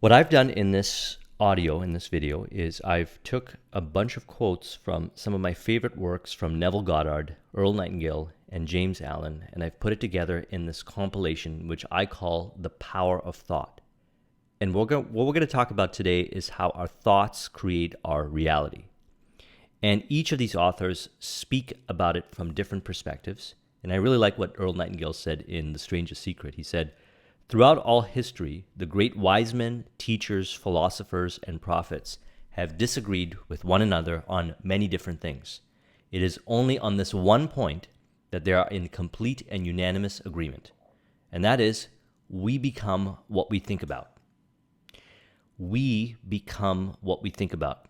What I've done in this audio, in this video, is I've took a bunch of quotes from some of my favorite works from Neville Goddard, Earl Nightingale, and James Allen, and I've put it together in this compilation, which I call The Power of Thought. And what we're going to talk about today is how our thoughts create our reality. And each of these authors speak about it from different perspectives. And I really like what Earl Nightingale said in The Strangest Secret. He said, "Throughout all history, the great wise men, teachers, philosophers, and prophets have disagreed with one another on many different things. It is only on this one point that they are in complete and unanimous agreement. And that is, we become what we think about." We become what we think about.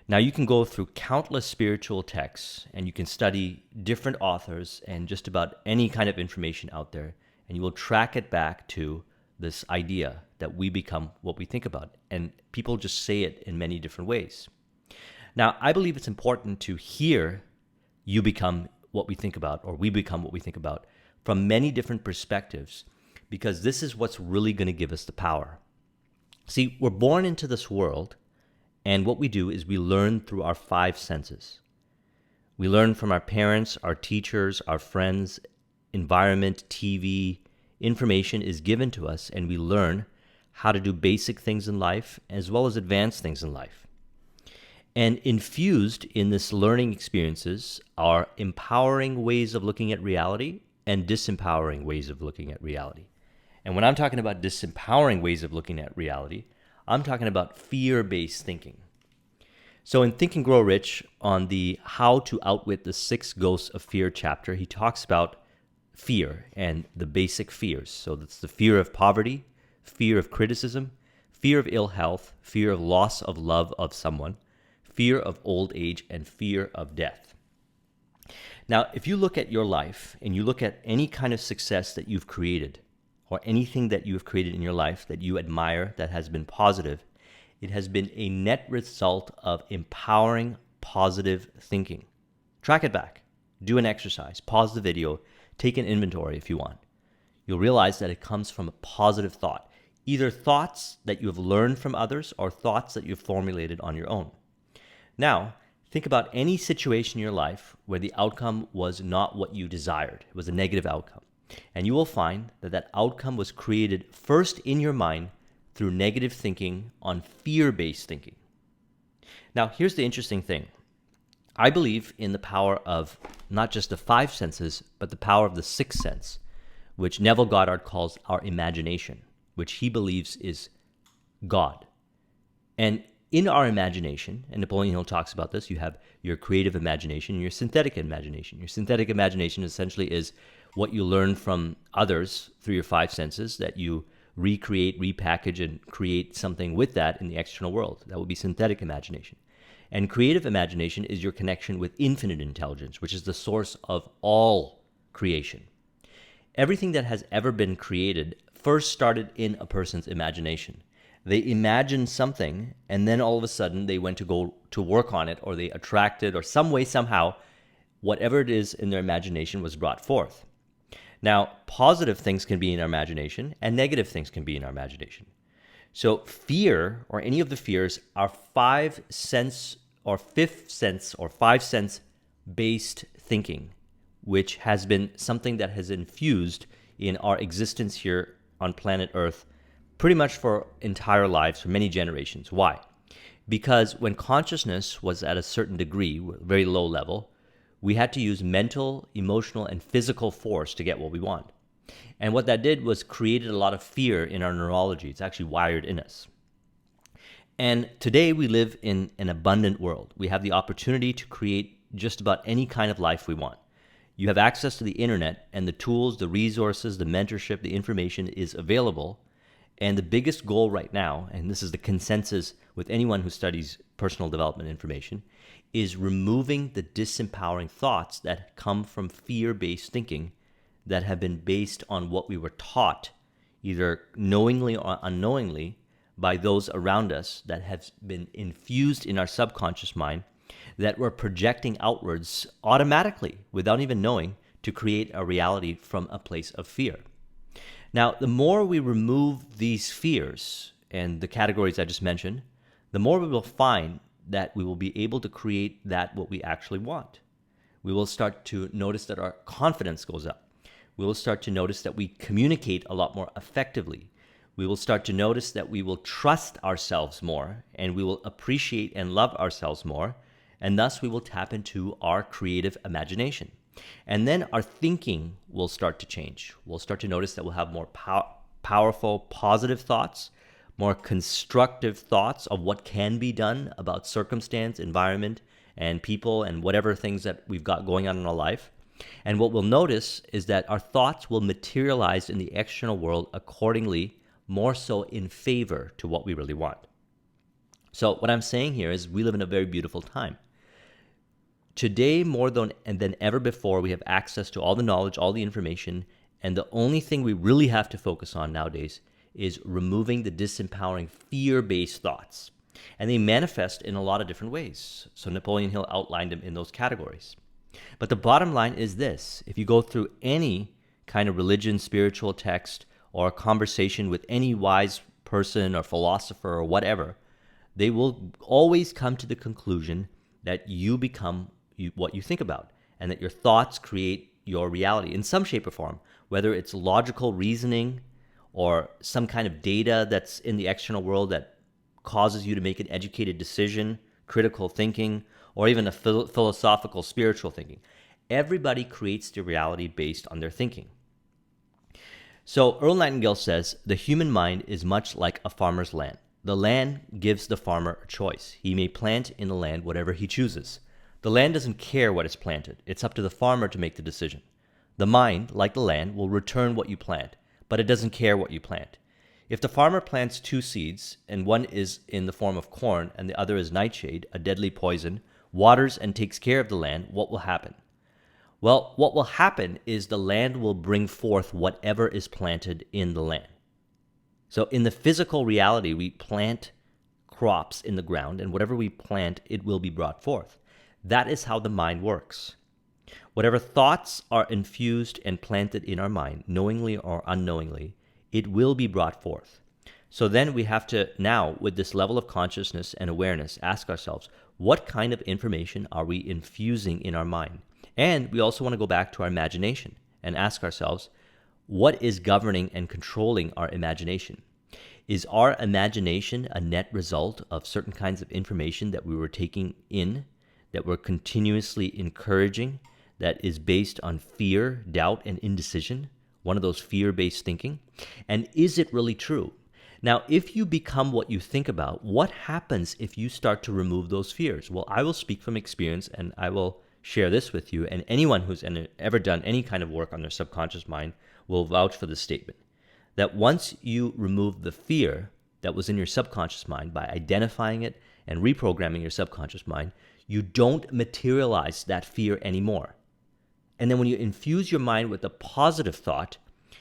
Now, you can go through countless spiritual texts and you can study different authors and just about any kind of information out there, and you will track it back to this idea that we become what we think about. And people just say it in many different ways. Now, I believe it's important to hear you become what we think about, or we become what we think about, from many different perspectives, because this is what's really going to give us the power. See, we're born into this world, and what we do is we learn through our five senses. We learn from our parents, our teachers, our friends, environment, TV. Information is given to us, and we learn how to do basic things in life as well as advanced things in life. And infused in this learning experiences are empowering ways of looking at reality and disempowering ways of looking at reality. And when I'm talking about disempowering ways of looking at reality, I'm talking about fear-based thinking. So in Think and Grow Rich, on the How to Outwit the 6 Ghosts of Fear chapter, he talks about fear and the basic fears. So that's the fear of poverty, fear of criticism, fear of ill health, fear of loss of love of someone, fear of old age, and fear of death. Now, if you look at your life and you look at any kind of success that you've created, or anything that you have created in your life that you admire that has been positive, it has been a net result of empowering positive thinking. Track it back. Do an exercise. Pause the video. Take an inventory if you want. You'll realize that it comes from a positive thought, either thoughts that you have learned from others or thoughts that you've formulated on your own. Now, think about any situation in your life where the outcome was not what you desired. It was a negative outcome. And you will find that that outcome was created first in your mind through negative thinking on fear-based thinking. Now, here's the interesting thing. I believe in the power of not just the 5 senses, but the power of the 6th sense, which Neville Goddard calls our imagination, which he believes is God. And in our imagination, and Napoleon Hill talks about this, you have your creative imagination and your synthetic imagination. Your synthetic imagination essentially is what you learn from others through your 5 senses that you recreate, repackage, and create something with that in the external world. That would be synthetic imagination. And creative imagination is your connection with infinite intelligence, which is the source of all creation. Everything that has ever been created first started in a person's imagination. They imagined something, and then all of a sudden they went to go to work on it, or they attracted, or some way, somehow, whatever it is in their imagination was brought forth. Now, positive things can be in our imagination, and negative things can be in our imagination. So fear, or any of the fears, are 5 sense or 5th sense or 5 sense based thinking, which has been something that has infused in our existence here on planet Earth pretty much for entire lives, for many generations. Why? Because when consciousness was at a certain degree, very low level, we had to use mental, emotional, and physical force to get what we want. And what that did was created a lot of fear in our neurology. It's actually wired in us. And today we live in an abundant world. We have the opportunity to create just about any kind of life we want. You have access to the internet, and the tools, the resources, the mentorship, the information is available. And the biggest goal right now, and this is the consensus with anyone who studies personal development information, is removing the disempowering thoughts that come from fear-based thinking that have been based on what we were taught, either knowingly or unknowingly, by those around us, that have been infused in our subconscious mind, that we're projecting outwards automatically without even knowing, to create a reality from a place of fear. Now, the more we remove these fears and the categories I just mentioned, the more we will find that we will be able to create that what we actually want. We will start to notice that our confidence goes up. We will start to notice that we communicate a lot more effectively. We will start to notice that we will trust ourselves more, and we will appreciate and love ourselves more, and thus we will tap into our creative imagination. And then our thinking will start to change. We'll start to notice that we'll have more powerful, positive thoughts, more constructive thoughts of what can be done about circumstance, environment, and people, and whatever things that we've got going on in our life. And what we'll notice is that our thoughts will materialize in the external world accordingly, more so in favor to what we really want. So what I'm saying here is we live in a very beautiful time. Today, more than ever before, we have access to all the knowledge, all the information, and the only thing we really have to focus on nowadays is removing the disempowering fear-based thoughts. And they manifest in a lot of different ways. So Napoleon Hill outlined them in those categories. But the bottom line is this: if you go through any kind of religion, spiritual text, or a conversation with any wise person or philosopher or whatever, they will always come to the conclusion that you become what you think about, and that your thoughts create your reality in some shape or form, whether it's logical reasoning or some kind of data that's in the external world that causes you to make an educated decision, critical thinking, or even a philosophical, spiritual thinking. Everybody creates their reality based on their thinking. So Earl Nightingale says, the human mind is much like a farmer's land. The land gives the farmer a choice. He may plant in the land whatever he chooses. The land doesn't care what is planted. It's up to the farmer to make the decision. The mind, like the land, will return what you plant, but it doesn't care what you plant. If the farmer plants 2 seeds, and one is in the form of corn and the other is nightshade, a deadly poison, waters and takes care of the land, what will happen? Well, what will happen is the land will bring forth whatever is planted in the land. So in the physical reality, we plant crops in the ground, and whatever we plant, it will be brought forth. That is how the mind works. Whatever thoughts are infused and planted in our mind, knowingly or unknowingly, it will be brought forth. So then we have to now, with this level of consciousness and awareness, ask ourselves, what kind of information are we infusing in our mind? And we also want to go back to our imagination and ask ourselves, what is governing and controlling our imagination? Is our imagination a net result of certain kinds of information that we were taking in, that we're continuously encouraging, that is based on fear, doubt, and indecision, one of those fear-based thinking? And is it really true? Now, if you become what you think about, what happens if you start to remove those fears? Well, I will speak from experience, and I will share this with you, and anyone who's ever done any kind of work on their subconscious mind will vouch for this statement, that once you remove the fear that was in your subconscious mind by identifying it and reprogramming your subconscious mind, you don't materialize that fear anymore. And then when you infuse your mind with a positive thought,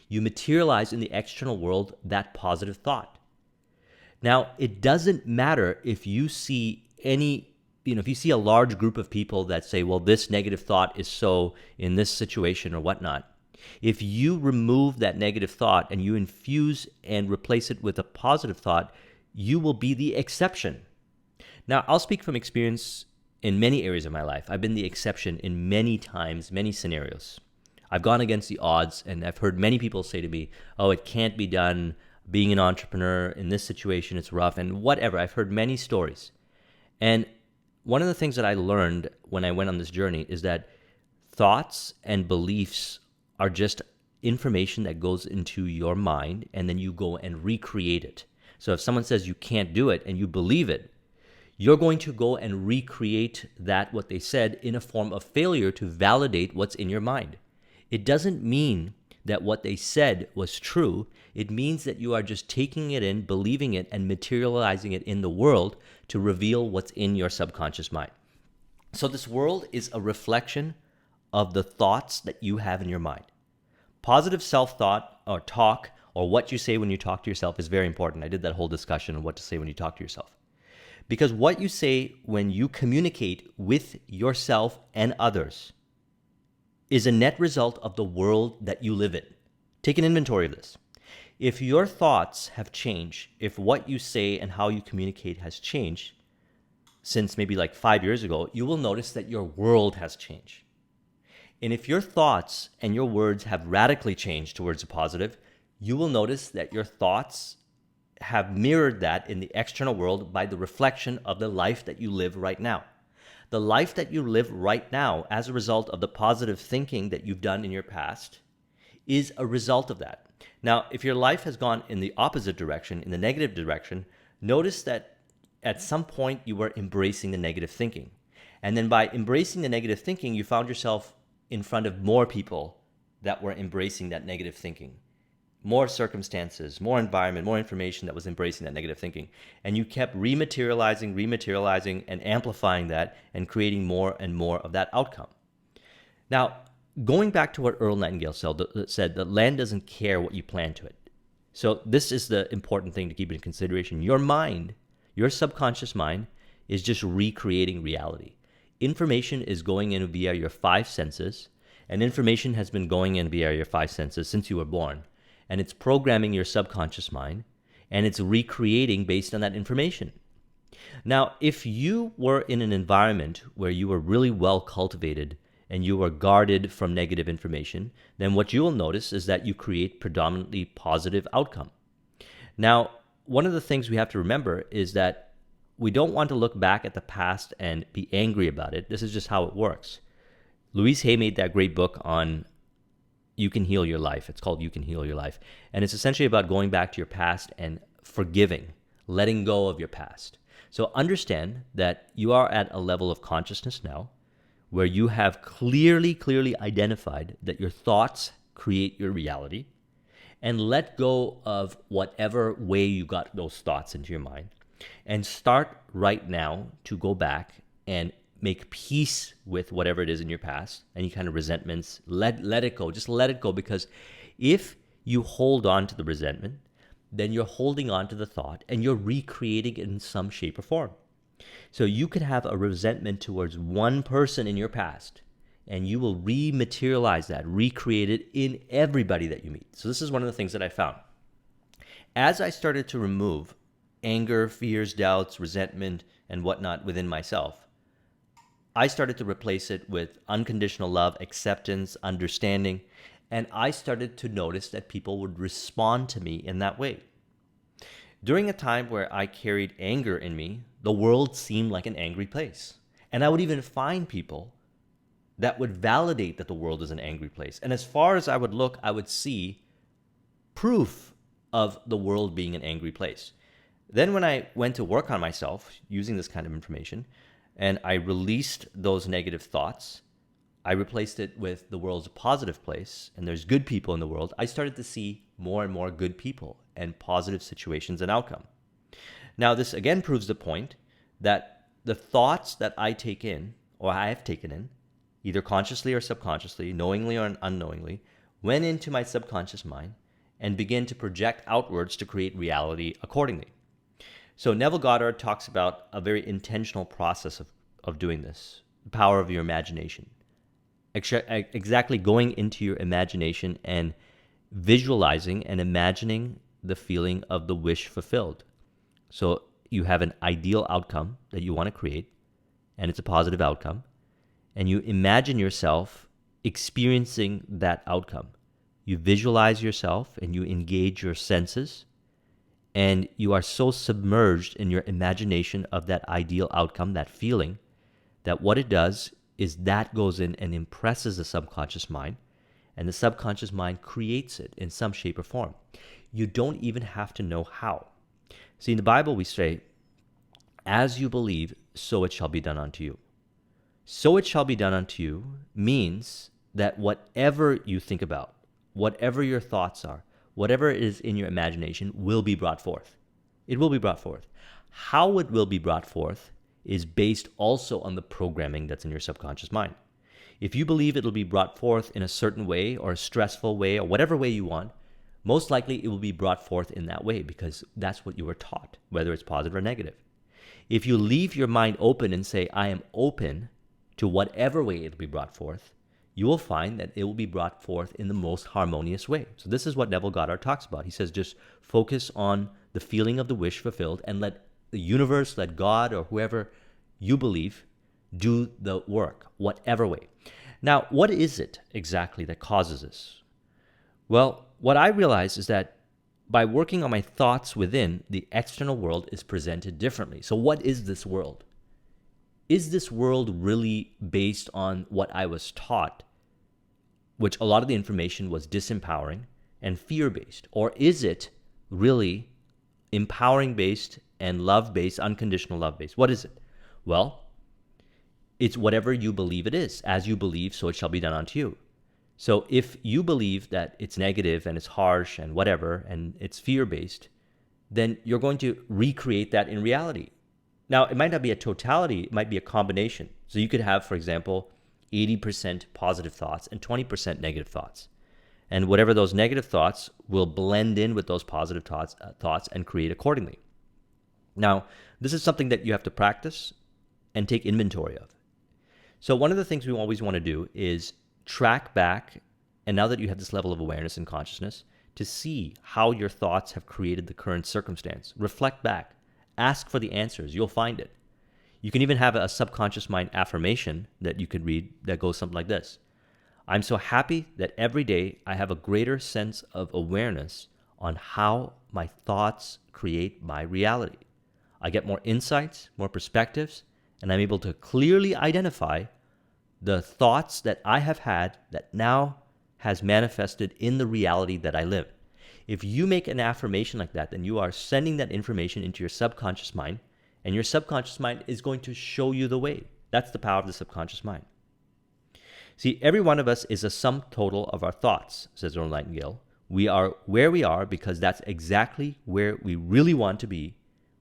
you materialize in the external world that positive thought. Now, it doesn't matter if you see if you see a large group of people that say, well, this negative thought is so in this situation or whatnot. If you remove that negative thought and you infuse and replace it with a positive thought, you will be the exception. Now, I'll speak from experience in many areas of my life. I've been the exception in many times, many scenarios. I've gone against the odds, and I've heard many people say to me, oh, it can't be done. Being an entrepreneur in this situation, it's rough, and whatever. I've heard many stories. And one of the things that I learned when I went on this journey is that thoughts and beliefs are just information that goes into your mind, and then you go and recreate it. So if someone says you can't do it and you believe it, you're going to go and recreate that, what they said, in a form of failure to validate what's in your mind. It doesn't mean that what they said was true. It means that you are just taking it in, believing it, and materializing it in the world to reveal what's in your subconscious mind. So this world is a reflection of the thoughts that you have in your mind. Positive self-thought or talk, or what you say when you talk to yourself, is very important. I did that whole discussion on what to say when you talk to yourself. Because what you say when you communicate with yourself and others is a net result of the world that you live in. Take an inventory of this. If your thoughts have changed, if what you say and how you communicate has changed since maybe like 5 years ago, you will notice that your world has changed. And if your thoughts and your words have radically changed towards the positive, you will notice that your thoughts have mirrored that in the external world by the reflection of the life that you live right now. The life that you live right now as a result of the positive thinking that you've done in your past is a result of that. Now, if your life has gone in the opposite direction, in the negative direction, notice that at some point you were embracing the negative thinking. And then by embracing the negative thinking, you found yourself in front of more people that were embracing that negative thinking. More circumstances, more environment, more information that was embracing that negative thinking. And you kept rematerializing, and amplifying that and creating more and more of that outcome. Now, going back to what Earl Nightingale said, that land doesn't care what you plan to it. So this is the important thing to keep in consideration. Your mind, your subconscious mind, is just recreating reality. Information is going in via your five senses, and information has been going in via your five senses since you were born. And it's programming your subconscious mind, and it's recreating based on that information. Now, if you were in an environment where you were really well cultivated and you are guarded from negative information, then what you will notice is that you create predominantly positive outcome. Now, one of the things we have to remember is that we don't want to look back at the past and be angry about it. This is just how it works. Louise Hay made that great book on You Can Heal Your Life. It's called You Can Heal Your Life. And it's essentially about going back to your past and forgiving, letting go of your past. So understand that you are at a level of consciousness now where you have clearly identified that your thoughts create your reality, and let go of whatever way you got those thoughts into your mind, and start right now to go back and make peace with whatever it is in your past, any kind of resentments. Let it go. Just let it go, because if you hold on to the resentment, then you're holding on to the thought and you're recreating it in some shape or form. So you could have a resentment towards one person in your past, and you will rematerialize that, recreate it in everybody that you meet. So this is one of the things that I found. As I started to remove anger, fears, doubts, resentment, and whatnot within myself, I started to replace it with unconditional love, acceptance, understanding, and I started to notice that people would respond to me in that way. During a time where I carried anger in me, the world seemed like an angry place. And I would even find people that would validate that the world is an angry place. And as far as I would look, I would see proof of the world being an angry place. Then when I went to work on myself using this kind of information, and I released those negative thoughts, I replaced it with the world's a positive place, and there's good people in the world, I started to see more and more good people and positive situations and outcome. Now, this again proves the point that the thoughts that I take in, or I have taken in, either consciously or subconsciously, knowingly or unknowingly, went into my subconscious mind and begin to project outwards to create reality accordingly. So Neville Goddard talks about a very intentional process of doing this, the power of your imagination. Exactly going into your imagination and visualizing and imagining the feeling of the wish fulfilled. So you have an ideal outcome that you want to create, and it's a positive outcome, and you imagine yourself experiencing that outcome. You visualize yourself and you engage your senses, and you are so submerged in your imagination of that ideal outcome, that feeling, that what it does is that goes in and impresses the subconscious mind, and the subconscious mind creates it in some shape or form. You don't even have to know how. See, in the Bible we say, as you believe, so it shall be done unto you. So it shall be done unto you means that whatever you think about, whatever your thoughts are, whatever it is in your imagination will be brought forth. It will be brought forth. How it will be brought forth is based also on the programming that's in your subconscious mind. If you believe it'll be brought forth in a certain way or a stressful way or whatever way you want, most likely it will be brought forth in that way because that's what you were taught, whether it's positive or negative. If you leave your mind open and say, I am open to whatever way it'll be brought forth, you will find that it will be brought forth in the most harmonious way. So this is what Neville Goddard talks about. He says, just focus on the feeling of the wish fulfilled and let the universe, let God or whoever you believe do the work, whatever way. Now, what is it exactly that causes this? Well, what I realize is that by working on my thoughts within, the external world is presented differently. So what is this world? Is this world really based on what I was taught, which a lot of the information was disempowering and fear-based? Or is it really empowering-based and love-based, unconditional love-based? What is it? Well, it's whatever you believe it is. As you believe, so it shall be done unto you. So if you believe that it's negative and it's harsh and whatever, and it's fear-based, then you're going to recreate that in reality. Now, it might not be a totality, it might be a combination. So you could have, for example, 80% positive thoughts and 20% negative thoughts. And whatever those negative thoughts will blend in with those positive thoughts and create accordingly. Now, this is something that you have to practice and take inventory of. So one of the things we always want to do is track back, and now that you have this level of awareness and consciousness, to see how your thoughts have created the current circumstance. Reflect back. Ask for the answers. You'll find it. You can even have a subconscious mind affirmation that you could read that goes something like this. I'm so happy that every day I have a greater sense of awareness on how my thoughts create my reality. I get more insights, more perspectives, and I'm able to clearly identify the thoughts that I have had that now has manifested in the reality that I live. If you make an affirmation like that, then you are sending that information into your subconscious mind, and your subconscious mind is going to show you the way. That's the power of the subconscious mind. See, every one of us is a sum total of our thoughts, says Earl Nightingale. We are where we are because that's exactly where we really want to be.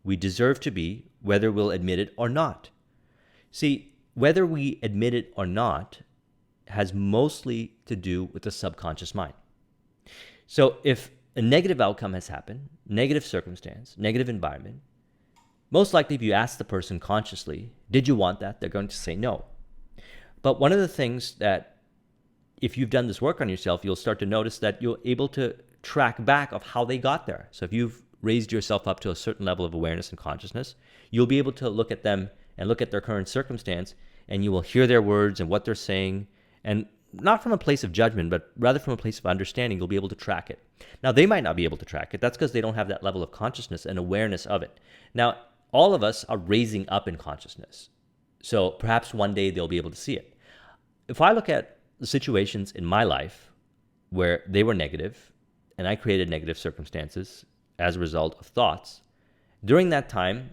We deserve to be, whether we'll admit it or not. See, whether we admit it or not has mostly to do with the subconscious mind. So if a negative outcome has happened, negative circumstance, negative environment, most likely if you ask the person consciously, did you want that? They're going to say no. But one of the things that, if you've done this work on yourself, you'll start to notice that you're able to track back of how they got there. So if you've raised yourself up to a certain level of awareness and consciousness, you'll be able to look at them and look at their current circumstance, and you will hear their words and what they're saying, and not from a place of judgment, but rather from a place of understanding. You'll be able to track it. Now, they might not be able to track it. That's because they don't have that level of consciousness and awareness of it. Now, all of us are raising up in consciousness. So perhaps one day they'll be able to see it. If I look at the situations in my life where they were negative, and I created negative circumstances as a result of thoughts, during that time,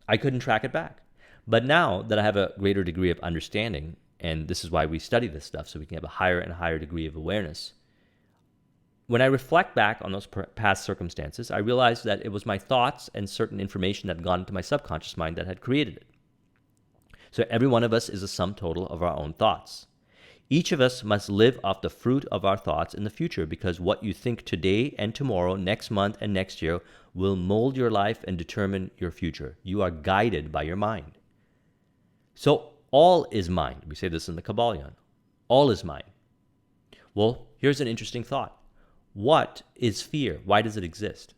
I couldn't track it back. But now that I have a greater degree of understanding, and this is why we study this stuff, so we can have a higher and higher degree of awareness, when I reflect back on those past circumstances, I realize that it was my thoughts and certain information that had gone into my subconscious mind that had created it. So every one of us is a sum total of our own thoughts. Each of us must live off the fruit of our thoughts in the future, because what you think today and tomorrow, next month and next year, will mold your life and determine your future. You are guided by your mind. So all is mind. We say this in the Kabbalion. All is mind. Well, here's an interesting thought. What is fear? Why does it exist?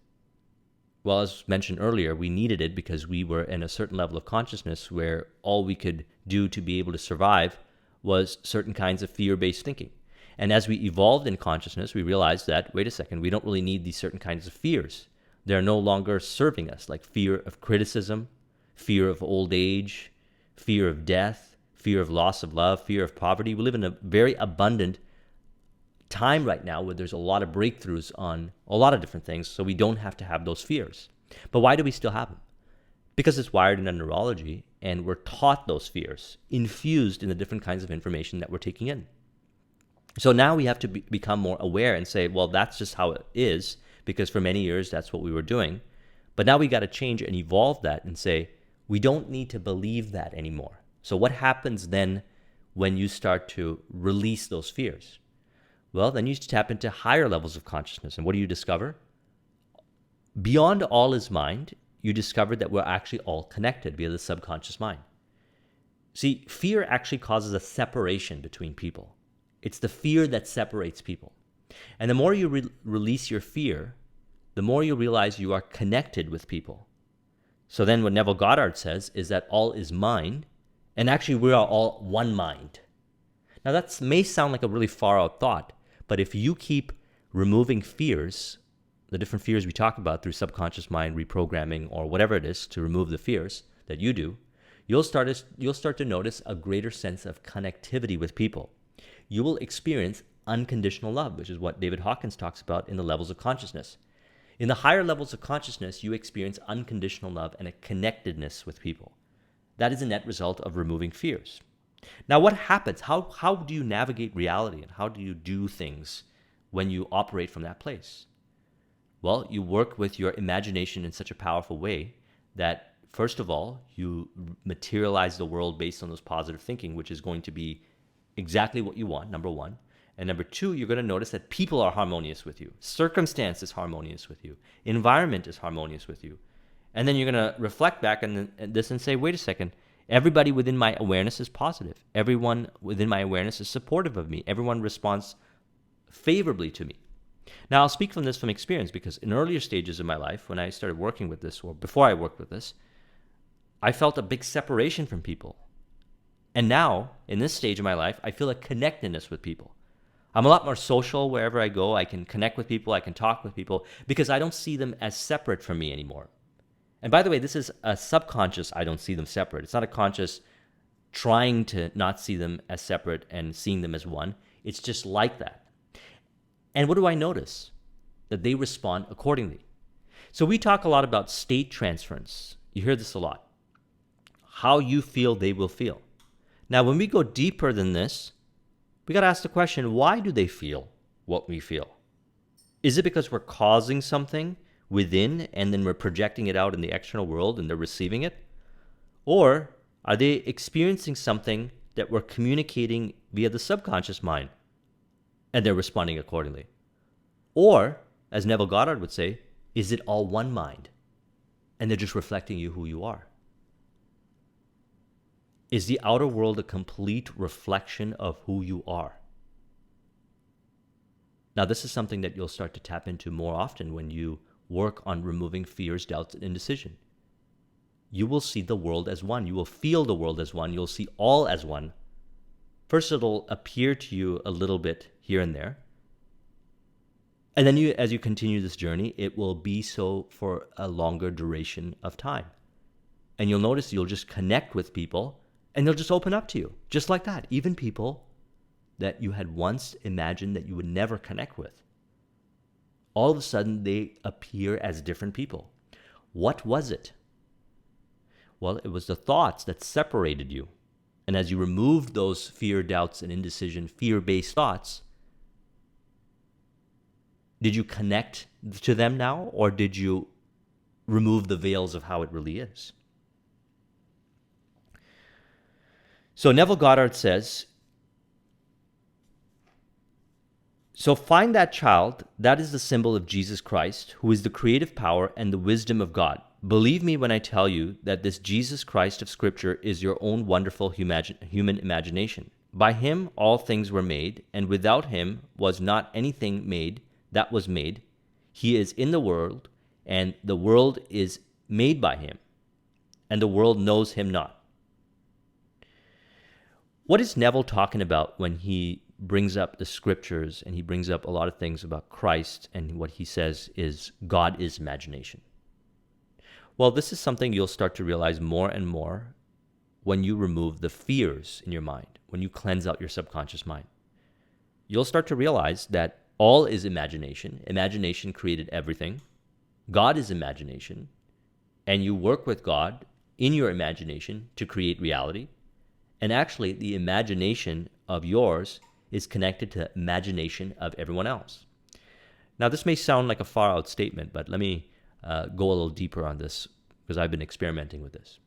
Well, as mentioned earlier, we needed it because we were in a certain level of consciousness where all we could do to be able to survive was certain kinds of fear-based thinking. And as we evolved in consciousness, we realized that, wait a second, we don't really need these certain kinds of fears. They're no longer serving us, like fear of criticism, fear of old age, fear of death, fear of loss of love, fear of poverty. We live in a very abundant time right now where there's a lot of breakthroughs on a lot of different things, so we don't have to have those fears. But why do we still have them? Because it's wired in our neurology, and we're taught those fears, infused in the different kinds of information that we're taking in. So now we have to become more aware and say, well, that's just how it is, because for many years that's what we were doing. But now we got to change and evolve that and say, we don't need to believe that anymore. So what happens then when you start to release those fears? Well, then you tap into higher levels of consciousness. And what do you discover? Beyond all is mind, you discover that we're actually all connected via the subconscious mind. See, fear actually causes a separation between people. It's the fear that separates people. And the more you release your fear, the more you realize you are connected with people. So then what Neville Goddard says is that all is mind, and actually we are all one mind. Now that may sound like a really far out thought, but if you keep removing fears, the different fears we talk about through subconscious mind reprogramming or whatever it is to remove the fears that you do, you'll start to notice a greater sense of connectivity with people. You will experience unconditional love, which is what David Hawkins talks about in the levels of consciousness. In the higher levels of consciousness, you experience unconditional love and a connectedness with people. That is a net result of removing fears. Now, what happens? How do you navigate reality and how do you do things when you operate from that place? Well, you work with your imagination in such a powerful way that, first of all, you materialize the world based on those positive thinking, which is going to be exactly what you want, number one. And number two, you're going to notice that people are harmonious with you. Circumstance is harmonious with you. Environment is harmonious with you. And then you're going to reflect back on this and say, wait a second, everybody within my awareness is positive. Everyone within my awareness is supportive of me. Everyone responds favorably to me. Now, I'll speak from experience because in earlier stages of my life, when I started working with this, or before I worked with this, I felt a big separation from people. And now, in this stage of my life, I feel a connectedness with people. I'm a lot more social wherever I go. I can connect with people. I can talk with people because I don't see them as separate from me anymore. And by the way, this is a subconscious, I don't see them separate. It's not a conscious trying to not see them as separate and seeing them as one. It's just like that. And what do I notice? That they respond accordingly. So we talk a lot about state transference. You hear this a lot. How you feel, they will feel. Now, when we go deeper than this, we got to ask the question, why do they feel what we feel? Is it because we're causing something within and then we're projecting it out in the external world and they're receiving it? Or are they experiencing something that we're communicating via the subconscious mind and they're responding accordingly? Or, as Neville Goddard would say, is it all one mind and they're just reflecting you who you are? Is the outer world a complete reflection of who you are? Now, this is something that you'll start to tap into more often when you work on removing fears, doubts, and indecision. You will see the world as one. You will feel the world as one. You'll see all as one. First, it'll appear to you a little bit here and there. And then as you continue this journey, it will be so for a longer duration of time. And you'll notice you'll just connect with people and they'll just open up to you, just like that. Even people that you had once imagined that you would never connect with. All of a sudden, they appear as different people. What was it? Well, it was the thoughts that separated you. And as you removed those fear, doubts, and indecision, fear-based thoughts, did you connect to them now, or did you remove the veils of how it really is? So Neville Goddard says, so find that child, that is the symbol of Jesus Christ, who is the creative power and the wisdom of God. Believe me when I tell you that this Jesus Christ of Scripture is your own wonderful human imagination. By him all things were made, and without him was not anything made that was made. He is in the world, and the world is made by him, and the world knows him not. What is Neville talking about when he brings up the scriptures and he brings up a lot of things about Christ, and what he says is God is imagination? Well, this is something you'll start to realize more and more when you remove the fears in your mind, when you cleanse out your subconscious mind. You'll start to realize that all is imagination. Imagination created everything. God is imagination. And you work with God in your imagination to create reality. And actually, the imagination of yours is connected to the imagination of everyone else. Now, this may sound like a far-out statement, but let me go a little deeper on this because I've been experimenting with this.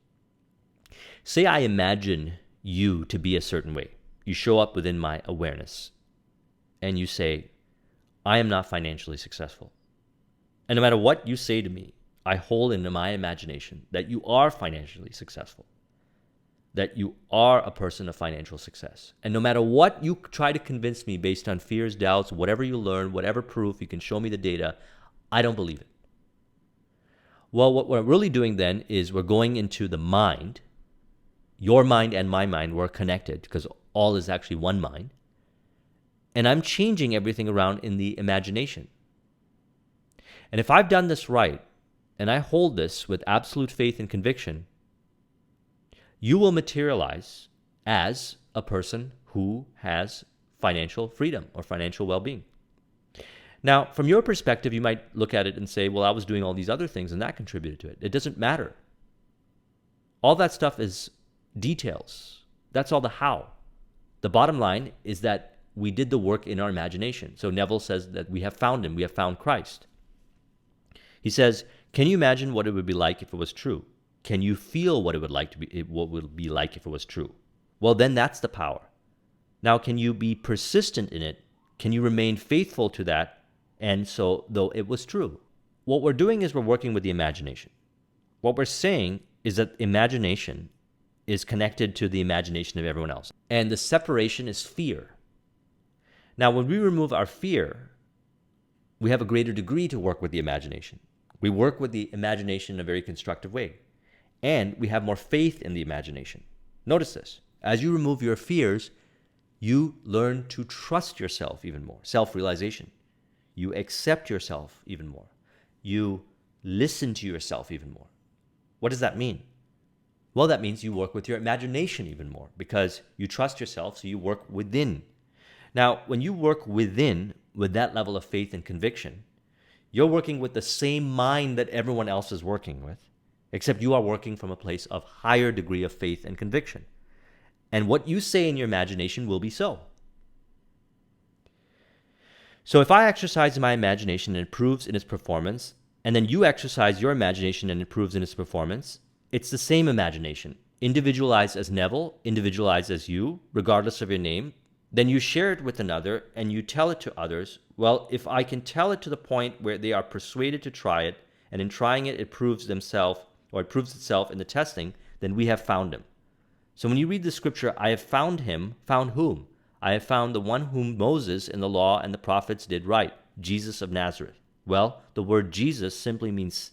Say I imagine you to be a certain way. You show up within my awareness and you say, I am not financially successful. And no matter what you say to me, I hold into my imagination that you are financially successful. that you are a person of financial success. And no matter what you try to convince me based on fears, doubts, whatever you learn, whatever proof, you can show me the data, I don't believe it. Well, what we're really doing then is we're going into the mind. Your mind and my mind were connected because all is actually one mind. And I'm changing everything around in the imagination. And if I've done this right, and I hold this with absolute faith and conviction, you will materialize as a person who has financial freedom or financial well-being. Now, from your perspective, you might look at it and say, well, I was doing all these other things and that contributed to it. It doesn't matter. All that stuff is details. That's all the how. The bottom line is that we did the work in our imagination. So Neville says that we have found him. We have found Christ. He says, can you imagine what it would be like if it was true? Can you feel what it would be like if it was true? Well, then that's the power. Now, can you be persistent in it? Can you remain faithful to that? And so, though it was true, what we're doing is we're working with the imagination. What we're saying is that imagination is connected to the imagination of everyone else. And the separation is fear. Now, when we remove our fear, we have a greater degree to work with the imagination. We work with the imagination in a very constructive way. And we have more faith in the imagination. Notice this. As you remove your fears, you learn to trust yourself even more. Self-realization. You accept yourself even more. You listen to yourself even more. What does that mean? Well, that means you work with your imagination even more because you trust yourself, so you work within. Now, when you work within with that level of faith and conviction, you're working with the same mind that everyone else is working with, except you are working from a place of higher degree of faith and conviction. And what you say in your imagination will be so. So if I exercise my imagination and it improves in its performance, and then you exercise your imagination and it improves in its performance, it's the same imagination, individualized as Neville, individualized as you, regardless of your name. Then you share it with another and you tell it to others. Well, if I can tell it to the point where they are persuaded to try it, and in trying it, it proves itself in the testing, then we have found him. So when you read the scripture, I have found him, found whom? I have found the one whom Moses in the law and the prophets did right, Jesus of Nazareth. Well, the word Jesus simply means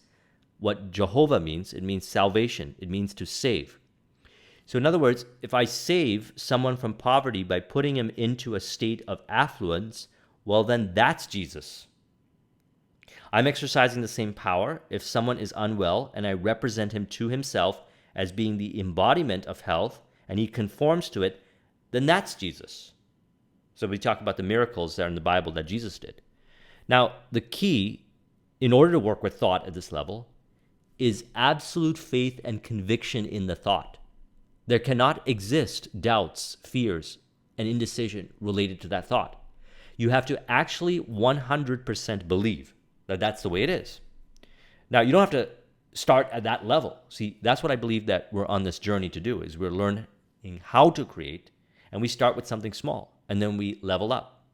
what Jehovah means. It means salvation. It means to save. So in other words, if I save someone from poverty by putting him into a state of affluence, well, then that's Jesus. I'm exercising the same power if someone is unwell and I represent him to himself as being the embodiment of health and he conforms to it, then that's Jesus. So we talk about the miracles that are in the Bible that Jesus did. Now, the key, in order to work with thought at this level, is absolute faith and conviction in the thought. There cannot exist doubts, fears, and indecision related to that thought. You have to actually 100% believe that that's the way it is. Now, you don't have to start at that level. See, that's what I believe that we're on this journey to do, is we're learning how to create, and we start with something small, and then we level up.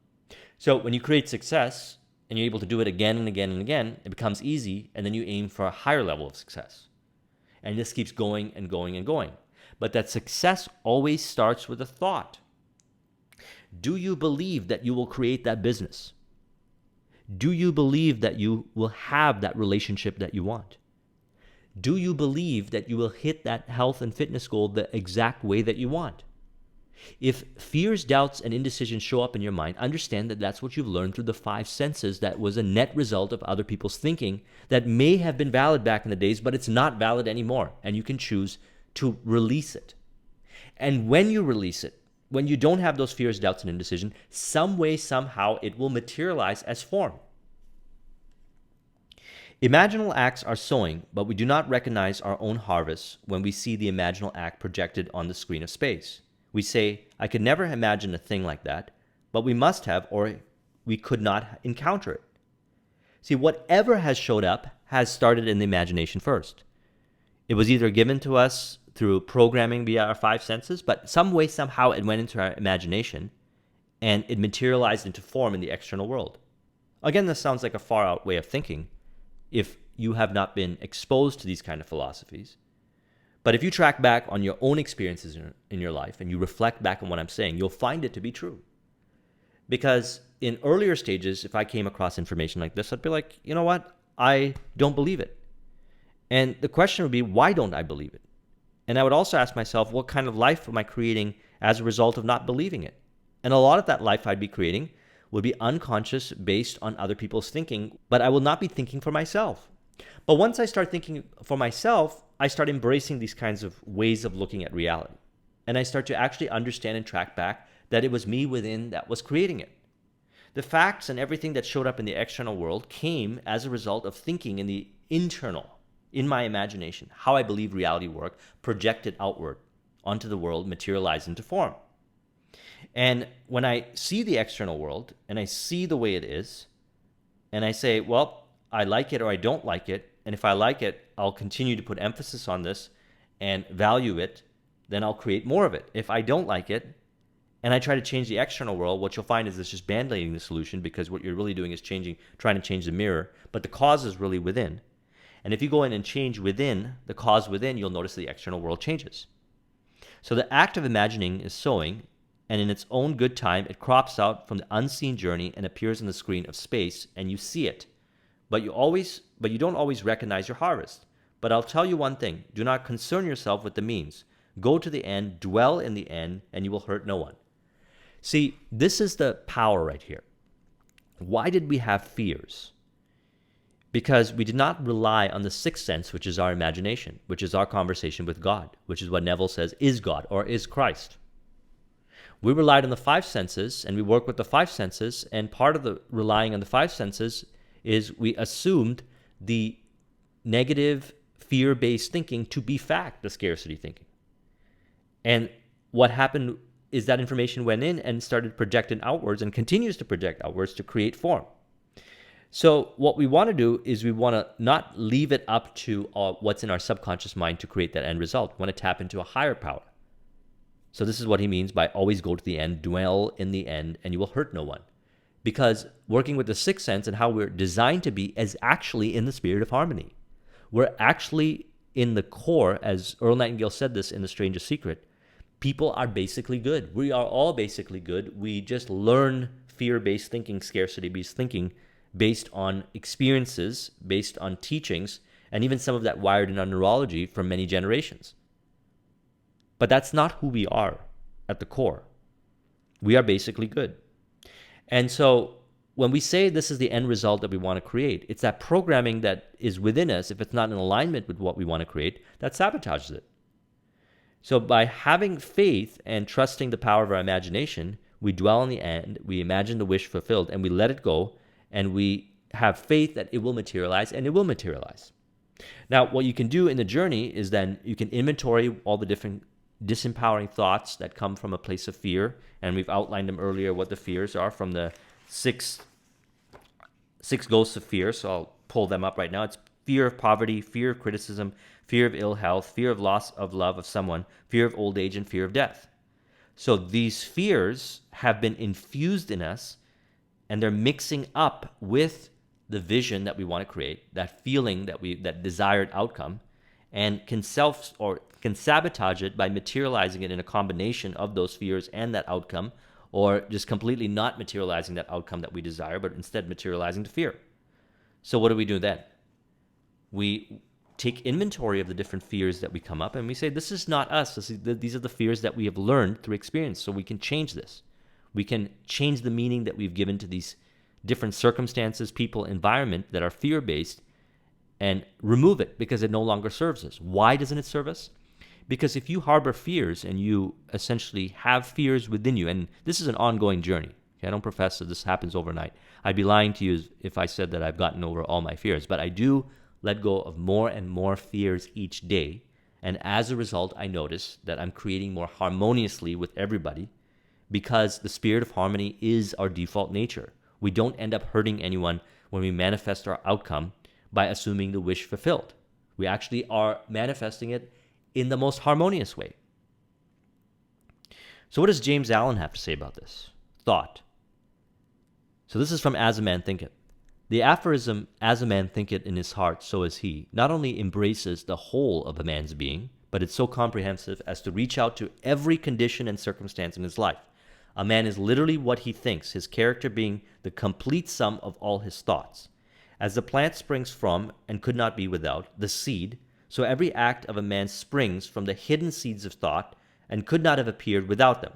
So when you create success, and you're able to do it again and again and again, it becomes easy, and then you aim for a higher level of success. And this keeps going and going and going. But that success always starts with a thought. Do you believe that you will create that business? Do you believe that you will have that relationship that you want? Do you believe that you will hit that health and fitness goal the exact way that you want? If fears, doubts, and indecision show up in your mind, understand that that's what you've learned through the 5 senses. That was a net result of other people's thinking that may have been valid back in the days, but it's not valid anymore. And you can choose to release it. And when you release it, when you don't have those fears, doubts, and indecision, some way, somehow, it will materialize as form. Imaginal acts are sowing, but we do not recognize our own harvest when we see the imaginal act projected on the screen of space. We say, I could never imagine a thing like that, but we must have, or we could not encounter it. See, whatever has showed up has started in the imagination first. It was either given to us through programming via our 5 senses, but some way, somehow it went into our imagination and it materialized into form in the external world. Again, this sounds like a far out way of thinking if you have not been exposed to these kind of philosophies. But if you track back on your own experiences in your life and you reflect back on what I'm saying, you'll find it to be true. Because in earlier stages, if I came across information like this, I'd be like, you know what? I don't believe it. And the question would be, why don't I believe it? And I would also ask myself, what kind of life am I creating as a result of not believing it? And a lot of that life I'd be creating would be unconscious, based on other people's thinking, but I will not be thinking for myself. But once I start thinking for myself, I start embracing these kinds of ways of looking at reality. And I start to actually understand and track back that it was me within that was creating it. The facts and everything that showed up in the external world came as a result of thinking in the internal, in my imagination, how I believe reality worked, projected outward onto the world, materialized into form. And when I see the external world and I see the way it is, and I say, well, I like it or I don't like it, and if I like it, I'll continue to put emphasis on this and value it, then I'll create more of it. If I don't like it, and I try to change the external world, what you'll find is it's just band-aiding the solution, because what you're really doing is trying to change the mirror, but the cause is really within. And if you go in and change within, the cause within, you'll notice the external world changes. So the act of imagining is sowing, and in its own good time, it crops out from the unseen journey and appears on the screen of space, and you see it. But you don't always recognize your harvest. But I'll tell you one thing, do not concern yourself with the means. Go to the end, dwell in the end, and you will hurt no one. See, this is the power right here. Why did we have fears? Because we did not rely on the sixth sense, which is our imagination, which is our conversation with God, which is what Neville says is God or is Christ. We relied on the five senses, and we work with the five senses, and part of the relying on the five senses is we assumed the negative fear-based thinking to be fact, the scarcity thinking. And what happened is that information went in and started projecting outwards and continues to project outwards to create form. So what we want to do is we want to not leave it up to what's in our subconscious mind to create that end result. We want to tap into a higher power. So this is what he means by always go to the end, dwell in the end, and you will hurt no one. Because working with the sixth sense and how we're designed to be is actually in the spirit of harmony. We're actually in the core, as Earl Nightingale said this in The Strangest Secret, people are basically good. We are all basically good. We just learn fear-based thinking, scarcity-based thinking, based on experiences, based on teachings, and even some of that wired in our neurology from many generations. But that's not who we are at the core. We are basically good. And so when we say this is the end result that we want to create, it's that programming that is within us, if it's not in alignment with what we want to create, that sabotages it. So by having faith and trusting the power of our imagination, we dwell in the end, we imagine the wish fulfilled, and we let it go, and we have faith that it will materialize, and it will materialize. Now, what you can do in the journey is then you can inventory all the different disempowering thoughts that come from a place of fear, and we've outlined them earlier, what the fears are from the six ghosts of fear. So I'll pull them up right now. It's fear of poverty, fear of criticism, fear of ill health, fear of loss of love of someone, fear of old age, and fear of death. So these fears have been infused in us, and they're mixing up with the vision that we want to create, that feeling that desired outcome, and can sabotage it by materializing it in a combination of those fears and that outcome, or just completely not materializing that outcome that we desire, but instead materializing the fear. So what do we do then? We take inventory of the different fears that we come up, and we say, this is not us. These are the fears that we have learned through experience, so we can change this. We can change the meaning that we've given to these different circumstances, people, environment that are fear-based, and remove it because it no longer serves us. Why doesn't it serve us? Because if you harbor fears and you essentially have fears within you, and this is an ongoing journey. Okay? I don't profess that this happens overnight. I'd be lying to you if I said that I've gotten over all my fears, but I do let go of more and more fears each day. And as a result, I notice that I'm creating more harmoniously with everybody because the spirit of harmony is our default nature. We don't end up hurting anyone when we manifest our outcome by assuming the wish fulfilled. We actually are manifesting it in the most harmonious way. So what does James Allen have to say about this? Thought. So this is from As a Man Thinketh. The aphorism, as a man thinketh in his heart, so is he, not only embraces the whole of a man's being, but it's so comprehensive as to reach out to every condition and circumstance in his life. A man is literally what he thinks, his character being the complete sum of all his thoughts. As the plant springs from, and could not be without, the seed, so every act of a man springs from the hidden seeds of thought, and could not have appeared without them.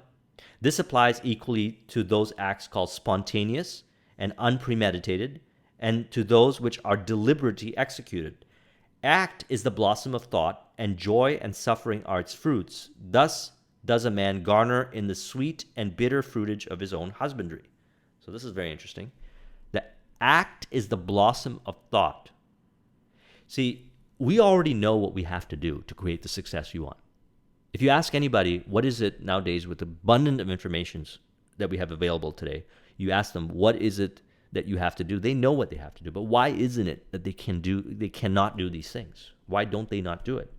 This applies equally to those acts called spontaneous and unpremeditated, and to those which are deliberately executed. Act is the blossom of thought, and joy and suffering are its fruits. Thus does a man garner in the sweet and bitter fruitage of his own husbandry. So this is very interesting. The act is the blossom of thought. See, we already know what we have to do to create the success we want. If you ask anybody, what is it nowadays with the abundance of information that we have available today, you ask them, what is it that you have to do? They know what they have to do, but why isn't it that they cannot do these things? Why don't they not do it?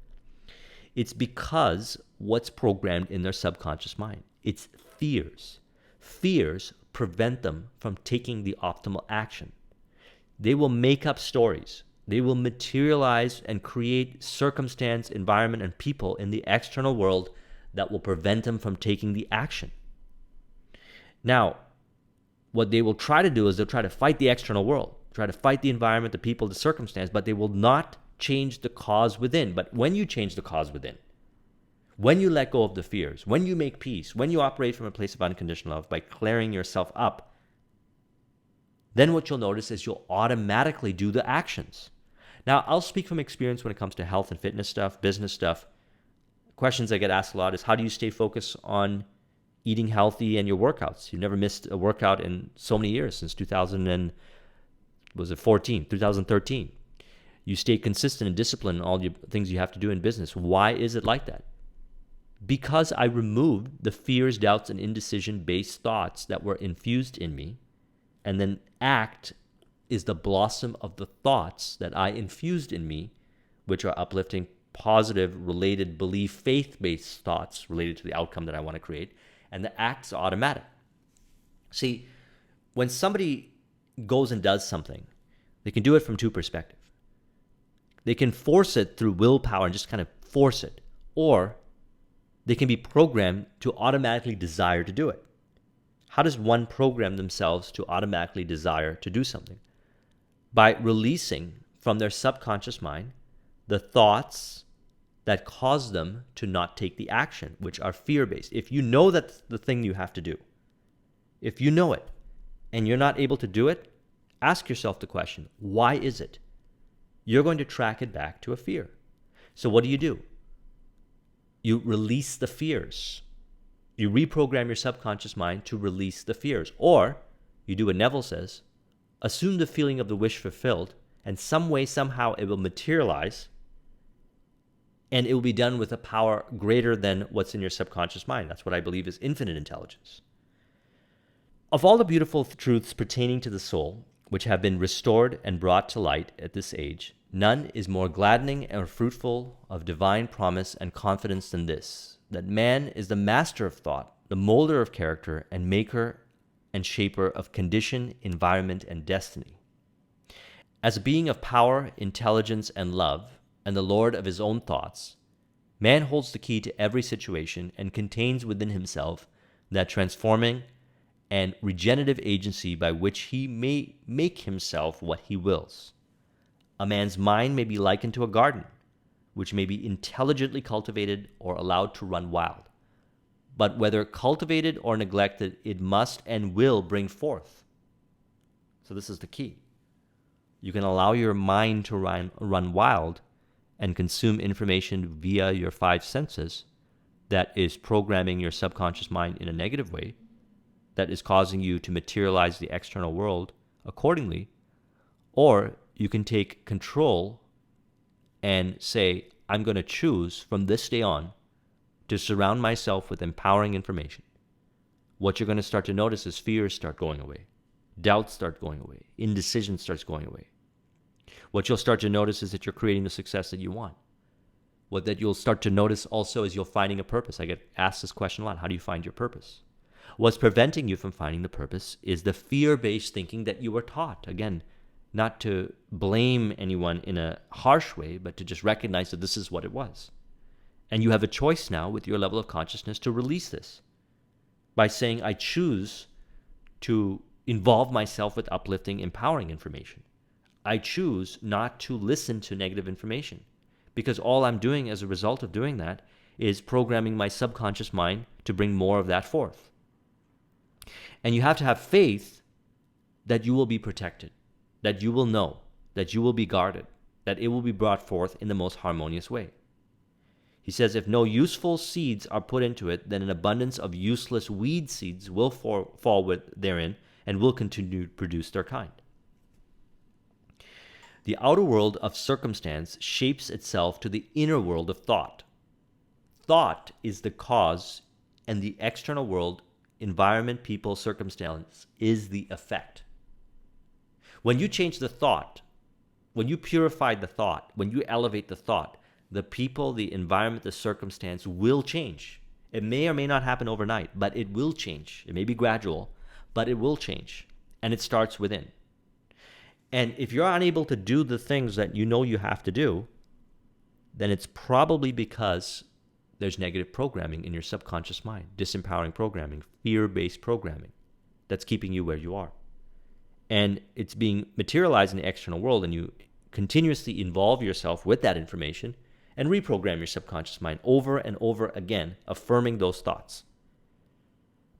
It's because what's programmed in their subconscious mind. It's fears. Fears prevent them from taking the optimal action. They will make up stories. They will materialize and create circumstance, environment, and people in the external world that will prevent them from taking the action. Now, what they will try to do is they'll try to fight the external world, try to fight the environment, the people, the circumstance, but they will not change the cause within. But when you change the cause within, when you let go of the fears, when you make peace, when you operate from a place of unconditional love by clearing yourself up, then what you'll notice is you'll automatically do the actions. Now, I'll speak from experience when it comes to health and fitness stuff, business stuff. Questions I get asked a lot is, how do you stay focused on eating healthy and your workouts? You've never missed a workout in so many years, since 2013. You stay consistent and disciplined in all the things you have to do in business. Why is it like that? Because I removed the fears, doubts, and indecision-based thoughts that were infused in me, and then act is the blossom of the thoughts that I infused in me, which are uplifting, positive, related, belief, faith-based thoughts related to the outcome that I want to create, and the acts are automatic. See, when somebody goes and does something, they can do it from two perspectives. They can force it through willpower and just kind of force it, or they can be programmed to automatically desire to do it. How does one program themselves to automatically desire to do something? By releasing from their subconscious mind the thoughts that cause them to not take the action, which are fear-based. If you know that's the thing you have to do, if you know it and you're not able to do it, ask yourself the question, why is it? You're going to track it back to a fear. So what do? You release the fears. You reprogram your subconscious mind to release the fears. Or you do what Neville says, assume the feeling of the wish fulfilled, and some way, somehow it will materialize, and it will be done with a power greater than what's in your subconscious mind. That's what I believe is infinite intelligence. Of all the beautiful truths pertaining to the soul, which have been restored and brought to light at this age, none is more gladdening or fruitful of divine promise and confidence than this, that man is the master of thought, the molder of character, and maker and shaper of condition, environment, and destiny. As a being of power, intelligence, and love, and the lord of his own thoughts, man holds the key to every situation and contains within himself that transforming and regenerative agency by which he may make himself what he wills. A man's mind may be likened to a garden, which may be intelligently cultivated or allowed to run wild. But whether cultivated or neglected, it must and will bring forth. So this is the key. You can allow your mind to run wild and consume information via your five senses that is programming your subconscious mind in a negative way, that is causing you to materialize the external world accordingly. Or you can take control and say, I'm going to choose from this day on to surround myself with empowering information. What you're going to start to notice is fears start going away. Doubts start going away. Indecision starts going away. What you'll start to notice is that you're creating the success that you want. What that you'll start to notice also is you're finding a purpose. I get asked this question a lot. How do you find your purpose? What's preventing you from finding the purpose is the fear-based thinking that you were taught. Again, not to blame anyone in a harsh way, but to just recognize that this is what it was. And you have a choice now with your level of consciousness to release this by saying, I choose to involve myself with uplifting, empowering information. I choose not to listen to negative information, because all I'm doing as a result of doing that is programming my subconscious mind to bring more of that forth. And you have to have faith that you will be protected, that you will know, that you will be guarded, that it will be brought forth in the most harmonious way. He says, if no useful seeds are put into it, then an abundance of useless weed seeds will fall therein and will continue to produce their kind. The outer world of circumstance shapes itself to the inner world of thought. Thought is the cause, and the external world, environment, people, circumstance, is the effect. When you change the thought, when you purify the thought, when you elevate the thought, the people, the environment, the circumstance will change. It may or may not happen overnight, but it will change. It may be gradual, but it will change. And it starts within. And if you're unable to do the things that you know you have to do, then it's probably because there's negative programming in your subconscious mind, disempowering programming, fear-based programming that's keeping you where you are. And it's being materialized in the external world, and you continuously involve yourself with that information and reprogram your subconscious mind over and over again, affirming those thoughts.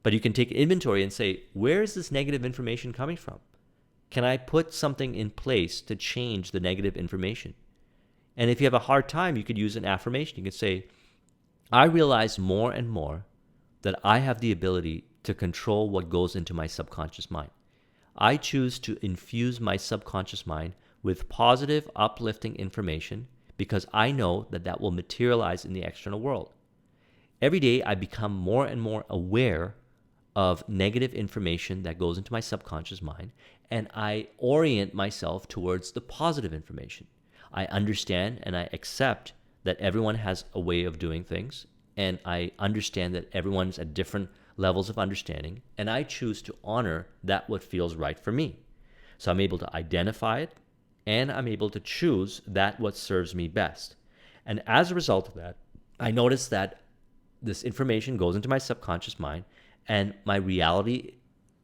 But you can take inventory and say, where is this negative information coming from? Can I put something in place to change the negative information? And if you have a hard time, you could use an affirmation. You could say, I realize more and more that I have the ability to control what goes into my subconscious mind. I choose to infuse my subconscious mind with positive, uplifting information because I know that that will materialize in the external world. Every day, I become more and more aware of negative information that goes into my subconscious mind, and I orient myself towards the positive information. I understand and I accept that everyone has a way of doing things, and I understand that everyone's at different levels of understanding, and I choose to honor that what feels right for me. So I'm able to identify it, and I'm able to choose that what serves me best. And as a result of that, I notice that this information goes into my subconscious mind, and my reality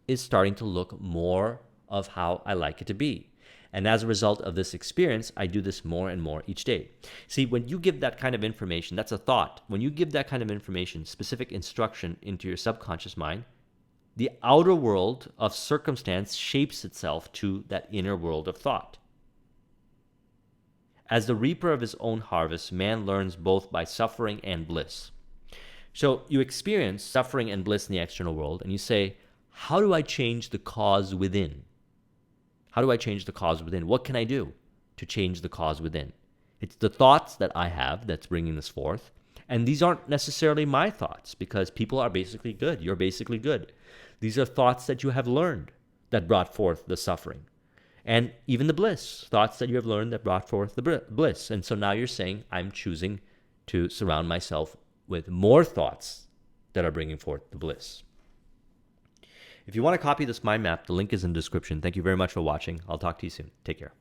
is starting to look more of how I like it to be. And as a result of this experience, I do this more and more each day. See, when you give that kind of information, that's a thought. When you give that kind of information, specific instruction into your subconscious mind, the outer world of circumstance shapes itself to that inner world of thought. As the reaper of his own harvest, man learns both by suffering and bliss. So you experience suffering and bliss in the external world, and you say, how do I change the cause within? How do I change the cause within? What can I do to change the cause within? It's the thoughts that I have that's bringing this forth. And these aren't necessarily my thoughts, because people are basically good. You're basically good. These are thoughts that you have learned that brought forth the suffering. And even the bliss, thoughts that you have learned that brought forth the bliss. And so now you're saying, I'm choosing to surround myself with more thoughts that are bringing forth the bliss. If you want to copy this mind map, the link is in the description. Thank you very much for watching. I'll talk to you soon. Take care.